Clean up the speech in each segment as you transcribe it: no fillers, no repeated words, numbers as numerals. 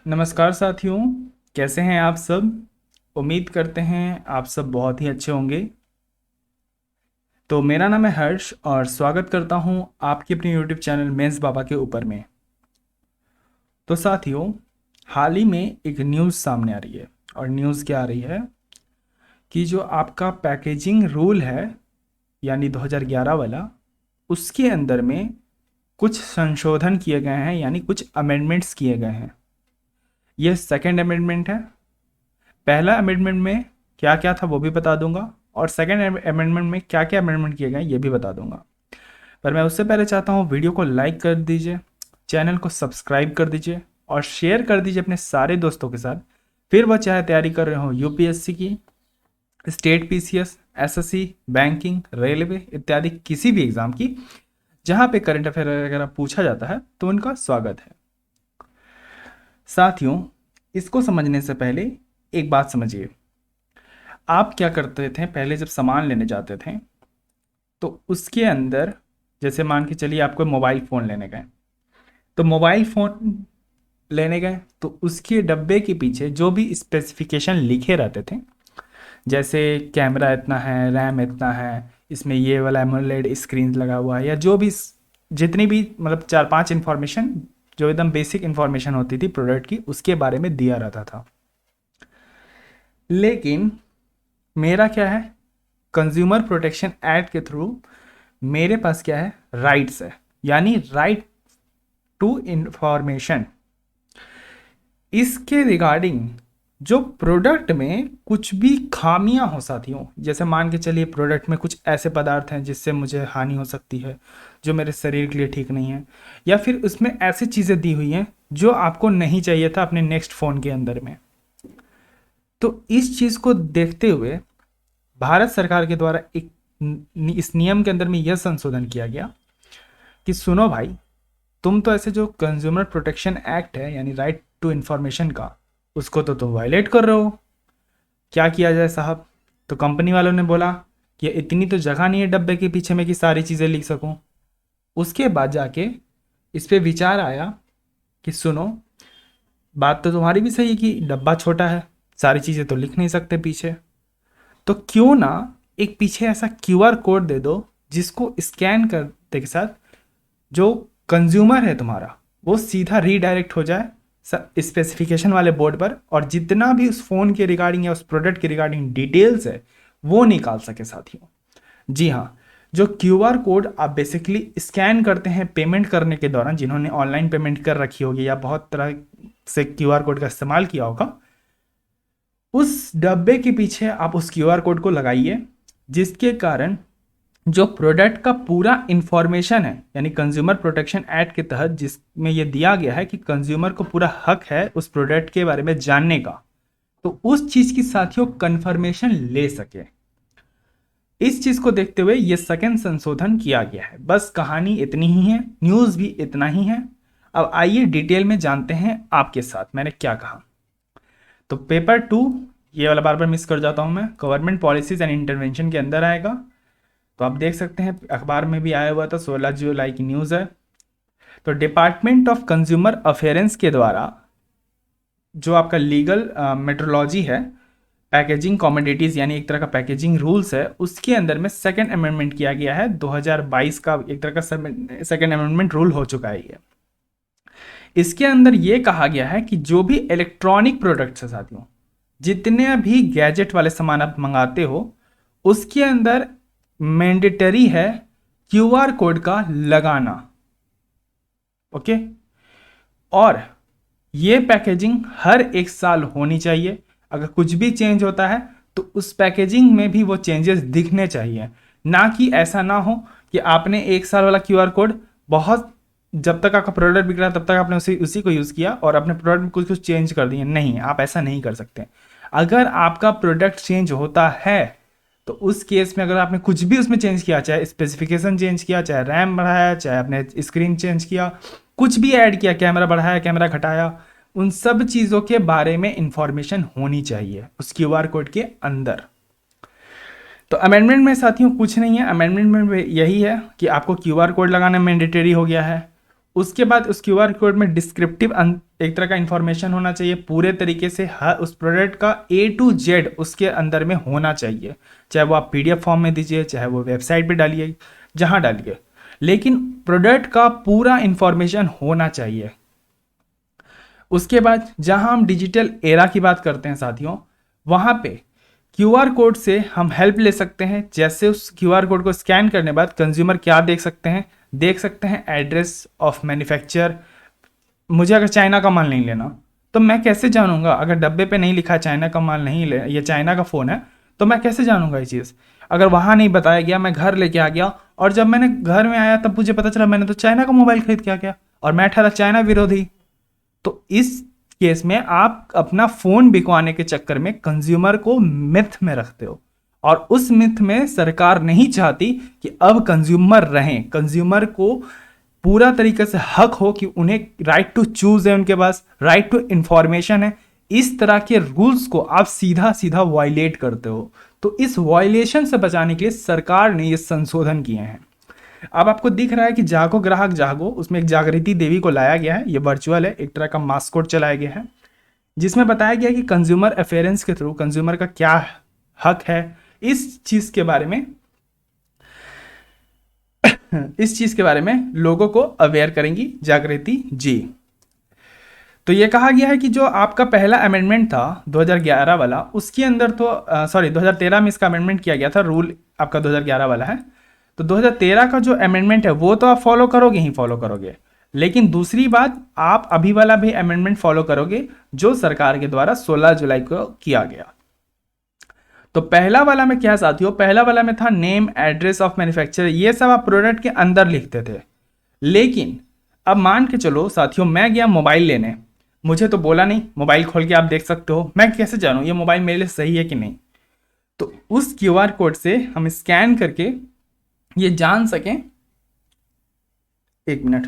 नमस्कार साथियों। कैसे हैं आप सब। उम्मीद करते हैं आप सब बहुत ही अच्छे होंगे। तो मेरा नाम है हर्ष और स्वागत करता हूं आपके अपने यूट्यूब चैनल मेंस बाबा के ऊपर में। तो साथियों, हाल ही में एक न्यूज़ सामने आ रही है और न्यूज़ क्या आ रही है कि जो आपका पैकेजिंग रूल है यानी 2011 वाला, उसके अंदर में कुछ संशोधन किए गए हैं यानी कुछ अमेंडमेंट्स किए गए हैं। यह सेकंड अमेंडमेंट है। पहला अमेंडमेंट में क्या क्या था वो भी बता दूंगा और सेकंड अमेंडमेंट में क्या क्या अमेंडमेंट किए गए ये भी बता दूंगा। पर मैं उससे पहले चाहता हूँ वीडियो को लाइक कर दीजिए, चैनल को सब्सक्राइब कर दीजिए और शेयर कर दीजिए अपने सारे दोस्तों के साथ। फिर वह चाहे तैयारी कर रहे हो यूपीएससी की, state PCS, SSC, banking, railway इत्यादि किसी भी एग्ज़ाम की जहाँ पे करंट अफेयर वगैरह पूछा जाता है तो उनका स्वागत है। साथियों, इसको समझने से पहले एक बात समझिए। आप क्या करते थे पहले जब सामान लेने जाते थे तो उसके अंदर, जैसे मान के चलिए आपको मोबाइल फ़ोन लेने गए, तो मोबाइल फ़ोन लेने गए तो उसके डब्बे के पीछे जो भी स्पेसिफिकेशन लिखे रहते थे, जैसे कैमरा इतना है, रैम इतना है, इसमें ये वाला एमोलेड स्क्रीन लगा हुआ है, या जो भी जितनी भी मतलब 4-5 इंफॉर्मेशन जो एकदम बेसिक इंफॉर्मेशन होती थी प्रोडक्ट की, उसके बारे में दिया रहता था। लेकिन मेरा क्या है, कंज्यूमर प्रोटेक्शन एक्ट के थ्रू मेरे पास क्या है, राइट्स है, यानी राइट टू इंफॉर्मेशन। इसके रिगार्डिंग जो प्रोडक्ट में कुछ भी खामियां हो साथियों, जैसे मान के चलिए प्रोडक्ट में कुछ ऐसे पदार्थ हैं जिससे मुझे हानि हो सकती है, जो मेरे शरीर के लिए ठीक नहीं है, या फिर उसमें ऐसी चीज़ें दी हुई हैं जो आपको नहीं चाहिए था अपने नेक्स्ट फ़ोन के अंदर में, तो इस चीज़ को देखते हुए भारत सरकार के द्वारा एक इस नियम के अंदर में यह संशोधन किया गया कि सुनो भाई, तुम तो ऐसे जो कंज्यूमर प्रोटेक्शन एक्ट है यानी राइट टू इंफॉर्मेशन का, उसको तो तुम वायलेट कर रहे हो। क्या किया जाए साहब। तो कंपनी वालों ने बोला कि इतनी तो जगह नहीं है डब्बे के पीछे में कि सारी चीज़ें लिख सकूं। उसके बाद जाके इस पे विचार आया कि सुनो, बात तो तुम्हारी भी सही है कि डब्बा छोटा है, सारी चीज़ें तो लिख नहीं सकते पीछे, तो क्यों ना एक पीछे ऐसा क्यूआर कोड दे दो जिसको स्कैन करते के साथ जो कंज्यूमर है तुम्हारा वो सीधा रीडायरेक्ट हो जाए स्पेसिफिकेशन वाले बोर्ड पर, और जितना भी उस फ़ोन के रिगार्डिंग या उस प्रोडक्ट के रिगार्डिंग डिटेल्स है वो निकाल सके साथियों। जी हाँ, जो क्यूआर कोड आप बेसिकली स्कैन करते हैं पेमेंट करने के दौरान, जिन्होंने ऑनलाइन पेमेंट कर रखी होगी या बहुत तरह से क्यूआर कोड का इस्तेमाल किया होगा, उस डब्बे के पीछे आप उस क्यूआर कोड को लगाइए, जिसके कारण जो प्रोडक्ट का पूरा इंफॉर्मेशन है यानी कंज्यूमर प्रोटेक्शन एक्ट के तहत जिसमें यह दिया गया है कि कंज्यूमर को पूरा हक है उस प्रोडक्ट के बारे में जानने का, तो उस चीज की साथियों कंफर्मेशन ले सके। इस चीज को देखते हुए यह सेकंड संशोधन किया गया है। बस कहानी इतनी ही है, न्यूज भी इतना ही है। अब आइए डिटेल में जानते हैं आपके साथ मैंने क्या कहा। तो पेपर 2, ये वाला बार बार मिस कर जाता हूं मैं, गवर्नमेंट पॉलिसीज एंड इंटरवेंशन के अंदर आएगा। तो आप देख सकते हैं अखबार में भी आया हुआ था, 16 जुलाई की न्यूज़ है। तो डिपार्टमेंट ऑफ कंज्यूमर अफेयरेंस के द्वारा जो आपका लीगल मेट्रोलॉजी है, पैकेजिंग कमोडिटीज़ यानी एक तरह का पैकेजिंग रूल्स है, उसके अंदर में सेकंड अमेंडमेंट किया गया है। 2022 का एक तरह का सेकंड अमेंडमेंट रूल हो चुका है ये। इसके अंदर ये कहा गया है कि जो भी इलेक्ट्रॉनिक प्रोडक्ट्स है साथियों, जितने भी गैजेट वाले सामान आप मंगाते हो, उसके अंदर मैंडेटरी है क्यूआर कोड का लगाना। ओके, और ये पैकेजिंग हर एक साल होनी चाहिए। अगर कुछ भी चेंज होता है तो उस पैकेजिंग में भी वो चेंजेस दिखने चाहिए, ना कि ऐसा ना हो कि आपने एक साल वाला क्यूआर कोड बहुत, जब तक आपका प्रोडक्ट बिक रहा तब तक आपने उसी को यूज़ किया और अपने प्रोडक्ट में कुछ कुछ चेंज कर दिए। नहीं, आप ऐसा नहीं कर सकते। अगर आपका प्रोडक्ट चेंज होता है तो उस केस में अगर आपने कुछ भी उसमें चेंज किया, चाहे स्पेसिफिकेशन चेंज किया, चाहे रैम बढ़ाया, चाहे आपने स्क्रीन चेंज किया, कुछ भी ऐड किया, कैमरा बढ़ाया, कैमरा घटाया, उन सब चीज़ों के बारे में इंफॉर्मेशन होनी चाहिए उस क्यूआर कोड के अंदर। तो अमेंडमेंट में साथियों कुछ नहीं है, अमेंडमेंट में यही है कि आपको क्यूआर कोड लगाना मैंडेटरी हो गया है। उसके बाद उस क्यूआर कोड में डिस्क्रिप्टिव एक तरह का इंफॉर्मेशन होना चाहिए पूरे तरीके से, हर उस प्रोडक्ट का A to Z उसके अंदर में होना चाहिए, चाहे वो आप PDF फॉर्म में दीजिए, चाहे वो वेबसाइट पे डालिए, जहाँ डालिए, लेकिन प्रोडक्ट का पूरा इंफॉर्मेशन होना चाहिए। उसके बाद जहाँ हम डिजिटल एरा की बात करते हैं साथियों, वहाँ पे QR कोड से हम हेल्प ले सकते हैं। जैसे उस QR कोड को स्कैन करने बाद कंज्यूमर क्या देख सकते हैं एड्रेस ऑफ मैन्युफैक्चर। मुझे अगर चाइना का माल नहीं लेना तो मैं कैसे जानूंगा, अगर डब्बे पे नहीं लिखा है चाइना का माल नहीं ले, ये चाइना का फ़ोन है, तो मैं कैसे जानूंगा ये चीज़। अगर वहाँ नहीं बताया गया, मैं घर लेके आ गया और जब मैंने घर में आया तब मुझे पता चला मैंने तो चाइना का मोबाइल खरीद के आ गया और मैं ठहरा चाइना विरोधी। तो इस केस में आप अपना फ़ोन बिकवाने के चक्कर में कंज्यूमर को मिथ में रखते हो, और उस मिथ में सरकार नहीं चाहती कि अब कंज्यूमर रहें, कंज्यूमर को पूरा तरीके से हक हो कि उन्हें राइट टू चूज है, उनके पास राइट टू इंफॉर्मेशन है। इस तरह के रूल्स को आप सीधा सीधा वायलेट करते हो। तो इस वायलेशन से बचाने के लिए सरकार ने ये संशोधन किए हैं। अब आपको दिख रहा है कि जागो ग्राहक जागो, उसमें एक जागृति देवी को लाया गया है, ये वर्चुअल है, एक तरह का मास्कोट चलाया गया है, जिसमें बताया गया कि कंज्यूमर अफेयरेंस के थ्रू कंज्यूमर का क्या हक है, इस चीज के बारे में लोगों को अवेयर करेंगी जागृति जी। तो ये कहा गया है कि जो आपका पहला अमेंडमेंट था 2011 वाला, उसके अंदर तो 2013 में इसका अमेंडमेंट किया गया था, रूल आपका 2011 वाला है। तो 2013 का जो अमेंडमेंट है वो तो आप फॉलो करोगे, लेकिन दूसरी बात, आप अभी वाला भी अमेंडमेंट फॉलो करोगे जो सरकार के द्वारा 16 जुलाई को किया गया। तो पहला वाला में क्या साथियों, पहला वाला में था नेम एड्रेस ऑफ मैन्युफैक्चरर, ये सब आप प्रोडक्ट के अंदर लिखते थे। लेकिन अब मान के चलो साथियों, मैं गया मोबाइल लेने, मुझे तो बोला नहीं, मोबाइल खोल के आप देख सकते हो, मैं कैसे जानूं ये मोबाइल मेरे लिए सही है कि नहीं। तो उस QR कोड से हम स्कैन करके ये जान सकें, एक मिनट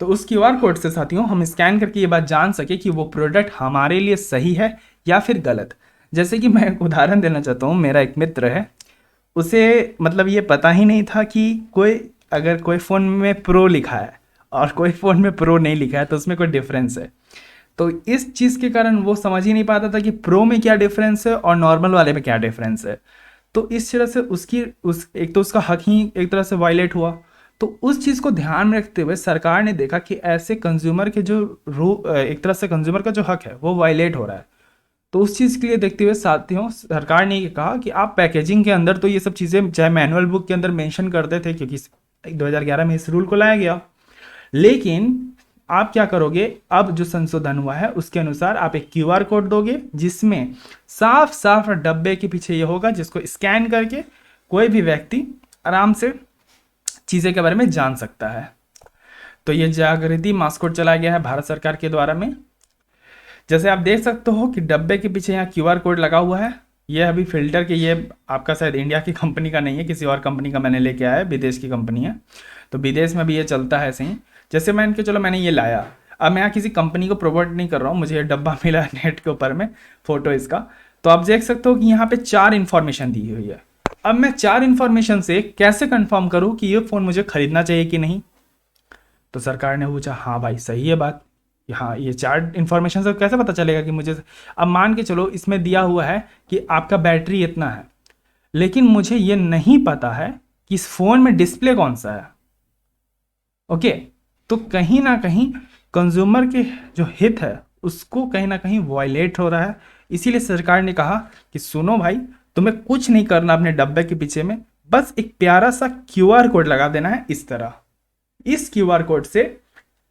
तो उस QR कोड से साथियों हम स्कैन करके ये बात जान सके कि वो प्रोडक्ट हमारे लिए सही है या फिर गलत। जैसे कि मैं एक उदाहरण देना चाहता हूँ, मेरा एक मित्र है, उसे मतलब ये पता ही नहीं था कि अगर कोई फ़ोन में प्रो लिखा है और कोई फ़ोन में प्रो नहीं लिखा है तो उसमें कोई डिफरेंस है। तो इस चीज़ के कारण वो समझ ही नहीं पाता था कि प्रो में क्या डिफरेंस है और नॉर्मल वाले में क्या डिफरेंस है। तो इस तरह से एक तो उसका हक ही एक तरह से वायलेट हुआ। तो उस चीज़ को ध्यान में रखते हुए सरकार ने देखा कि ऐसे कंज्यूमर के जो एक तरह से कंज्यूमर का जो हक है वो वायलेट हो रहा है। तो उस चीज़ के लिए देखते हुए साथियों सरकार ने ये कहा कि आप पैकेजिंग के अंदर तो ये सब चीज़ें चाहे मैनुअल बुक के अंदर मेंशन करते थे, क्योंकि 2011 में इस रूल को लाया गया, लेकिन आप क्या करोगे, अब जो संशोधन हुआ है उसके अनुसार आप एक QR कोड दोगे जिसमें साफ साफ डब्बे के पीछे ये होगा, जिसको स्कैन करके कोई भी व्यक्ति आराम से चीज़ें के बारे में जान सकता है। तो ये जागृति मास्कोट चलाया गया है भारत सरकार के द्वारा में। जैसे आप देख सकते हो कि डब्बे के पीछे यहाँ QR कोड लगा हुआ है। ये अभी फिल्टर के, ये आपका शायद इंडिया की कंपनी का नहीं है, किसी और कंपनी का मैंने लेके आया है, विदेश की कंपनी है। तो विदेश में भी ये चलता है ऐसे ही। जैसे मैंने ये लाया, अब मैं यहाँ किसी कंपनी को प्रोवाइड नहीं कर रहा हूँ, मुझे ये डब्बा मिला नेट के ऊपर में, फोटो इसका। तो आप देख सकते हो कि यहाँ पे 4 इन्फॉर्मेशन दी हुई है। अब मैं 4 इन्फॉर्मेशन से कैसे कंफर्म करूँ कि ये फ़ोन मुझे खरीदना चाहिए कि नहीं। तो सरकार ने पूछा, हाँ भाई सही है बात, हाँ ये 4 इन्फॉर्मेशन से कैसे पता चलेगा कि मुझे। अब मान के चलो इसमें दिया हुआ है कि आपका बैटरी इतना है, लेकिन मुझे ये नहीं पता है कि इस फ़ोन में डिस्प्ले कौन सा है। ओके, तो कहीं ना कहीं कंज्यूमर के जो हित है उसको कहीं ना कहीं वायलेट हो रहा है। इसीलिए सरकार ने कहा कि सुनो भाई, तुम्हें कुछ नहीं करना अपने डब्बे के पीछे में, बस एक प्यारा सा QR कोड लगा देना है इस तरह। इस QR कोड से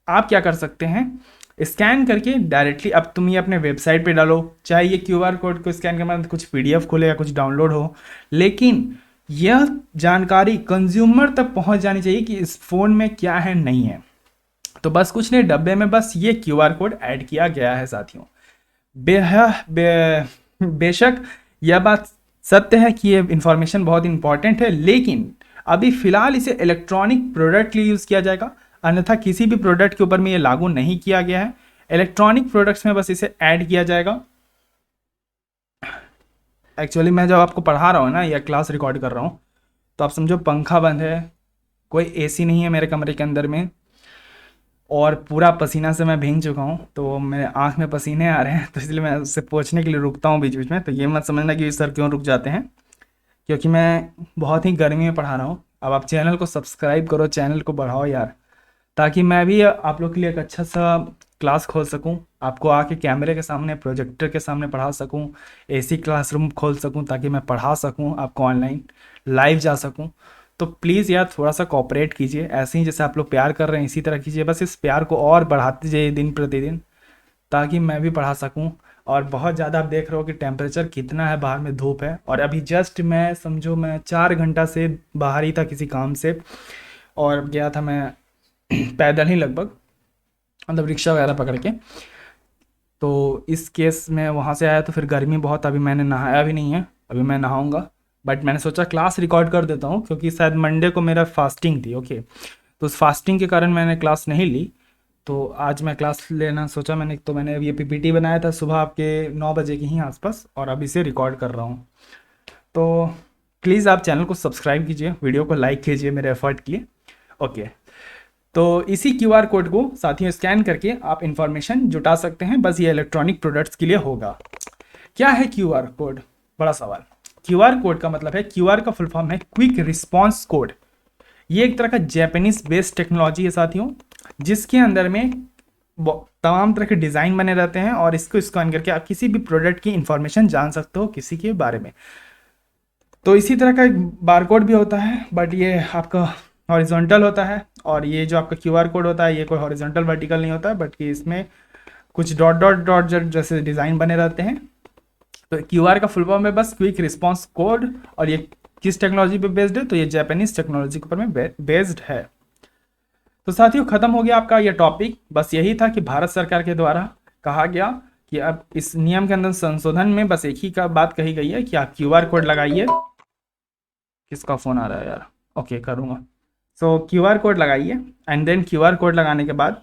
आप क्या कर सकते हैं, स्कैन करके डायरेक्टली अब तुम ये अपने वेबसाइट पे डालो, चाहे ये QR कोड को स्कैन करना कुछ PDF खोले या कुछ डाउनलोड हो, लेकिन यह जानकारी कंज्यूमर तक पहुंच जानी चाहिए कि इस फ़ोन में क्या है नहीं है। तो बस कुछ नहीं, डब्बे में बस ये QR कोड ऐड किया गया है साथियों। बेशक यह बात सत्य है कि ये इंफॉर्मेशन बहुत इंपॉर्टेंट है, लेकिन अभी फ़िलहाल इसे इलेक्ट्रॉनिक प्रोडक्ट के लिए यूज़ किया जाएगा, अन्यथा किसी भी प्रोडक्ट के ऊपर में ये लागू नहीं किया गया है। इलेक्ट्रॉनिक प्रोडक्ट्स में बस इसे ऐड किया जाएगा। एक्चुअली मैं जब आपको पढ़ा रहा हूँ ना या क्लास रिकॉर्ड कर रहा हूँ, तो आप समझो पंखा बंद है, कोई AC नहीं है मेरे कमरे के अंदर में, और पूरा पसीना से मैं भीग चुका हूँ, तो मेरे आँख में पसीने आ रहे हैं, तो इसलिए मैं उससे पोंछने के लिए रुकता हूँ बीच बीच में। तो ये मत समझना कि सर क्यों रुक जाते हैं, क्योंकि मैं बहुत ही गर्मी में पढ़ा रहा हूँ। अब आप चैनल को सब्सक्राइब करो, चैनल को बढ़ाओ यार, ताकि मैं भी आप लोग के लिए एक अच्छा सा क्लास खोल सकूं, आपको आके कैमरे के सामने, प्रोजेक्टर के सामने पढ़ा सकूं, एसी क्लासरूम खोल सकूं ताकि मैं पढ़ा सकूं आपको ऑनलाइन, लाइव जा सकूं। तो प्लीज़ यार थोड़ा सा कोऑपरेट कीजिए, ऐसे ही जैसे आप लोग प्यार कर रहे हैं इसी तरह कीजिए, बस इस प्यार को और बढ़ाते जाइए दिन प्रतिदिन, ताकि मैं भी पढ़ा सकूं। और बहुत ज़्यादा आप देख रहे हो कि टेम्परेचर कितना है, बाहर में धूप है, और अभी जस्ट मैं समझो मैं 4 घंटा से बाहर ही था किसी काम से, और गया था मैं पैदल ही लगभग, मतलब रिक्शा वगैरह पकड़ के। तो इस केस में वहाँ से आया, तो फिर गर्मी बहुत, अभी मैंने नहाया भी नहीं है, अभी मैं नहाऊंगा। बट मैंने सोचा क्लास रिकॉर्ड कर देता हूँ, क्योंकि शायद मंडे को मेरा फास्टिंग थी, ओके। तो उस फास्टिंग के कारण मैंने क्लास नहीं ली, तो आज मैं क्लास लेना सोचा मैंने। तो मैंने ये पीपीटी बनाया था सुबह आपके 9 बजे के ही आसपास, और अभी से रिकॉर्ड कर रहा हूँ। तो प्लीज़ आप चैनल को सब्सक्राइब कीजिए, वीडियो को लाइक कीजिए मेरे एफर्ट के लिए, ओके। तो इसी क्यूआर कोड को साथियों स्कैन करके आप इंफॉर्मेशन जुटा सकते हैं, बस ये इलेक्ट्रॉनिक प्रोडक्ट्स के लिए होगा। क्या है क्यूआर कोड? बड़ा सवाल। क्यूआर कोड का मतलब है, क्यूआर का फुल फॉर्म है क्विक रिस्पॉन्स कोड। ये एक तरह का जापानीज बेस्ड टेक्नोलॉजी है साथियों, जिसके अंदर में तमाम तरह के डिज़ाइन बने रहते हैं, और इसको स्कैन करके आप किसी भी प्रोडक्ट की इंफॉर्मेशन जान सकते हो किसी के बारे में। तो इसी तरह का एक बारकोड भी होता है, बट ये आपका हॉरिजॉन्टल होता है, और ये जो आपका क्यूआर कोड होता है ये कोई हॉरिजॉन्टल वर्टिकल नहीं होता है, बट कि इसमें कुछ डॉट डॉट डॉट जैसे डिज़ाइन बने रहते हैं। तो क्यूआर का फुल फॉर्म है बस क्विक रिस्पॉन्स कोड, और ये किस टेक्नोलॉजी पे बेस्ड है? तो ये जापानीज टेक्नोलॉजी के ऊपर में बेस्ड है। तो साथियों खत्म हो गया आपका ये टॉपिक। बस यही था कि भारत सरकार के द्वारा कहा गया कि अब इस नियम के अंदर संशोधन में बस एक ही का बात कही गई है कि आप क्यूआर कोड लगाइए। किसका फ़ोन आ रहा है यार? ओके करूँगा। सो क्यूआर कोड लगाइए, एंड देन क्यूआर कोड लगाने के बाद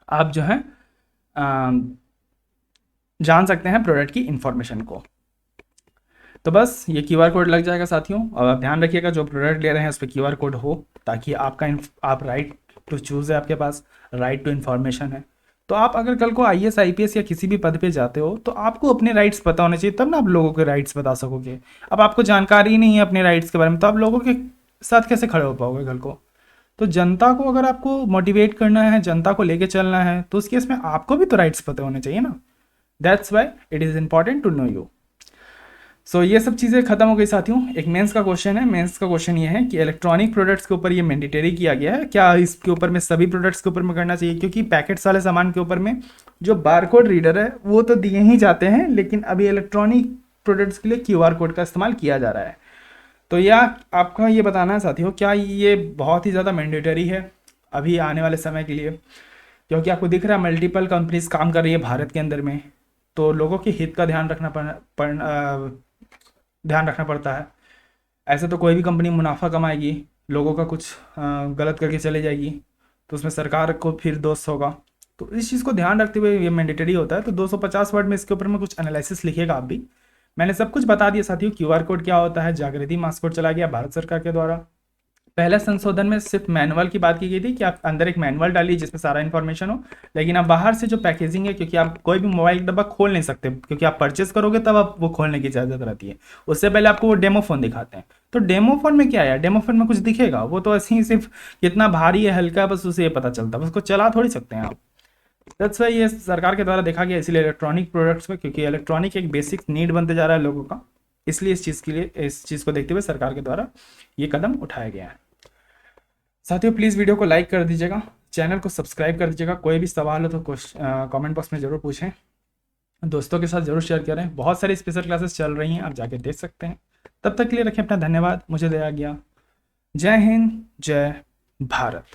आप जो है जान सकते हैं प्रोडक्ट की इंफॉर्मेशन को। तो बस ये क्यूआर कोड लग जाएगा साथियों, और आप ध्यान रखिएगा जो प्रोडक्ट ले रहे हैं उस पर क्यूआर कोड हो, ताकि आप राइट टू चूज़ है आपके पास, राइट टू इन्फॉर्मेशन है। तो आप अगर कल को आईएएस आईपीएस या किसी भी पद पे जाते हो, तो आपको अपने राइट्स पता होने चाहिए, तब ना आप लोगों के राइट्स बता सकोगे। अब आपको जानकारी ही नहीं है अपने राइट्स के बारे में, तो आप लोगों के साथ कैसे खड़े हो पाओगे कल को? तो जनता को अगर आपको मोटिवेट करना है, जनता को लेके चलना है, तो उस केस में आपको भी तो राइट्स पता होने चाहिए ना। That's why it is important to know you. So ये सब चीज़ें खत्म हो गई साथियों। एक मेंस का क्वेश्चन है, मेंस का क्वेश्चन ये है कि इलेक्ट्रॉनिक प्रोडक्ट्स के ऊपर ये मैंडेटरी किया गया है, क्या इसके ऊपर में सभी प्रोडक्ट्स के ऊपर में करना चाहिए? क्योंकि पैकेट्स वाले सामान के ऊपर में जो बारकोड रीडर है वो तो दिए ही जाते हैं, लेकिन अभी इलेक्ट्रॉनिक प्रोडक्ट्स के लिए क्यूआर कोड का इस्तेमाल किया जा रहा है। तो यह आपका ये बताना है साथियों, क्या ये बहुत ही ज़्यादा मैंडेटरी है अभी आने वाले समय के लिए? क्योंकि आपको दिख रहा है मल्टीपल कंपनीज काम कर रही है भारत के अंदर में, तो लोगों के हित का ध्यान रखना पड़ता है। ऐसे तो कोई भी कंपनी मुनाफा कमाएगी, लोगों का कुछ गलत करके चले जाएगी, तो उसमें सरकार को फिर दोष होगा। तो इस चीज़ को ध्यान रखते हुए ये मैंडेटरी होता है। तो 250 वर्ड में इसके ऊपर में कुछ एनालिसिस लिखिएगा आप भी। मैंने सब कुछ बता दिया साथियों, क्यूआर कोड क्या होता है, जागृति मास कोड चला गया भारत सरकार के द्वारा। पहले संशोधन में सिर्फ मैनुअल की बात की गई थी कि आप अंदर एक मैनुअल डालिए जिसमें सारा इन्फॉर्मेशन हो, लेकिन आप बाहर से जो पैकेजिंग है, क्योंकि आप कोई भी मोबाइल डब्बा खोल नहीं सकते, क्योंकि आप परचेस करोगे तब आप वो खोलने की इजाज़त रहती है। उससे पहले आपको वो डेमो फ़ोन दिखाते हैं। तो डेमो फ़ोन में क्या है? डेमो फ़ोन में कुछ दिखेगा? वो तो ऐसे ही सिर्फ कितना भारी है, हल्का है, बस उसे ये पता चलता है, बस उसको चला थोड़ी सकते हैं आप। दैट्स वाई ये सरकार के द्वारा देखा गया, इसलिए इलेक्ट्रॉनिक प्रोडक्ट्स में, क्योंकि इलेक्ट्रॉनिक एक बेसिक नीड बनते जा रहा है लोगों का, इसलिए इस चीज़ के लिए, इस चीज़ को देखते हुए सरकार के द्वारा ये कदम उठाया गया है। साथियों प्लीज़ वीडियो को लाइक कर दीजिएगा, चैनल को सब्सक्राइब कर दीजिएगा। कोई भी सवाल हो तो कमेंट बॉक्स में ज़रूर पूछें, दोस्तों के साथ ज़रूर शेयर करें। बहुत सारी स्पेशल क्लासेस चल रही हैं, आप जाके देख सकते हैं। तब तक के लिए रखें अपना धन्यवाद, मुझे दे गया। जय हिंद, जय भारत।